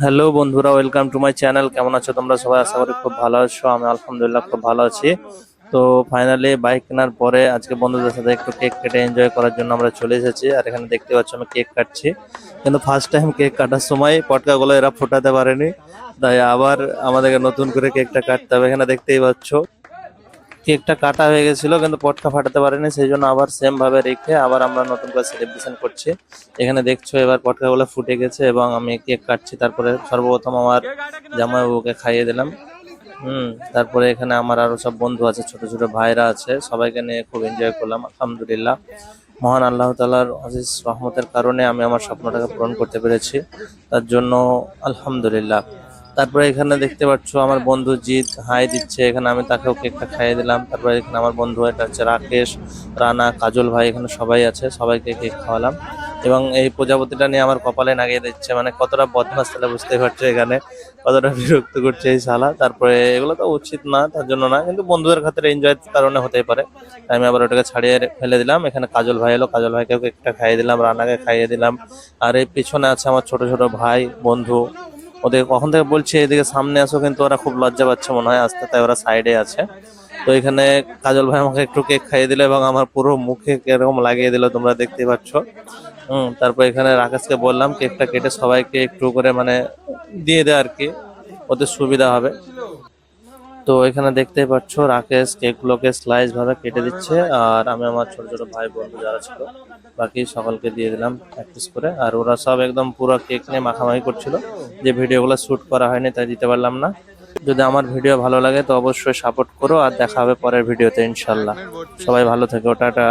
Hello বন্ধুরা, welcome to my channel. কেমন আছো তোমরা সবাই? আশা করি খুব ভালো আছো। আমি আলহামদুলিল্লাহ খুব ভালো আছি। তো ফাইনালি বাইক কেনার পরে আজকে বন্ধুদের সাথে একটু কেক কেটে এনজয় করার জন্য আমরা চলে এসেছি। আর এখানে দেখতে পাচ্ছ আমি কেক কাটছি, কিন্তু ফার্স্ট টাইম কেক কাটার সময় পটকাগুলো এরা ফোটাতে পারেনি, তাই আবার আমাদেরকে নতুন করে কেকটা কাটতে হবে। এখানে দেখতেই পাচ্ছ কেকটা কাটা হয়ে গেছিল কিন্তু পটকা ফাটাতে পারেনি, সেই জন্য আবার সেম ভাবে রেখে আবার আমরা নতুন করে সেলিব্রেশন করছি। এখানে দেখছো এবার পটকাগুলো ফুটে গেছে এবং আমি কেক কাটছি। তারপরে সর্বপ্রথম আমার জামাইবাবুকে খাইয়ে দিলাম। তারপরে এখানে আমার আরো সব বন্ধু আছে, ছোট ছোট ভাইরা আছে, সবাইকে নিয়ে খুব এনজয় করলাম। আলহামদুলিল্লাহ, মহান আল্লাহ তাআলার অজিজ রহমতের কারণে আমি আমার স্বপ্নটাকে পূরণ করতে পেরেছি, তার জন্য আলহামদুলিল্লাহ। তারপরে এখানে দেখতে পাচ্ছ আমার বন্ধু জিৎ হাই দিচ্ছে, এখানে আমি তাকেও কেকটা খাইয়ে দিলাম। তারপরে এখানে আমার বন্ধু এটা হচ্ছে রাকেশ, রানা, কাজল ভাই, এখানে সবাই আছে, সবাইকে কেক খাওয়ালাম। এবং এই প্রজাপতিটা নিয়ে আমার কপালে লাগিয়ে দিচ্ছে, মানে কতটা বদমাস তাহলে বুঝতে পারছো এখানে, কতটা বিরক্ত করছে এই শালা। তারপরে এগুলো তো উচিত না, তার জন্য না, কিন্তু বন্ধুদের খাতিরে এনজয়ের কারণে হতেই পারে, তাই আমি আবার ওটাকে ছাড়িয়ে ফেলে দিলাম। এখানে কাজল ভাই এলো, কাজল ভাইকেও কেকটা খাইয়ে দিলাম, রানাকে খাইয়ে দিলাম। আর এই পিছনে আছে আমার ছোট ছোট ভাই বন্ধু, ওদের কখন থেকে বলছি এদিকে সামনে আসো, কিন্তু ওরা খুব লজ্জা পাচ্ছে মনে হয় আসতে, তাই ওরা সাইডে আছে। তো এখানে কাজল ভাই আমাকে একটু কেক খাইয়ে দিল এবং আমার পুরো মুখে এরকম লাগিয়ে দিল, তোমরা দেখতেই পাচ্ছ। তারপর এখানে রাকেশকে বললাম কেকটা কেটে সবাইকে একটু করে মানে দিয়ে দেয় আর কি, ওদের সুবিধা হবে। তো এখানে দেখতেই পাচ্ছ রাকেশ কেকগুলোকে স্লাইস ভাবে কেটে দিচ্ছে, আর আমি আমার ছোট ছোট ভাই বন্ধু যারা ছিল বাকি সকলকে দিয়ে দিলাম এক পিস করে। আর ওরা সব একদম পুরো কেক নিয়ে মাখামাখি করছিল, যে ভিডিওগুলো শ্যুট করা হয়নি তাই দিতে পারলাম না। যদি আমার ভিডিও ভালো লাগে তো অবশ্যই সাপোর্ট করো, আর দেখা হবে পরের ভিডিওতে ইনশাল্লাহ। সবাই ভালো থেকো, টাটা।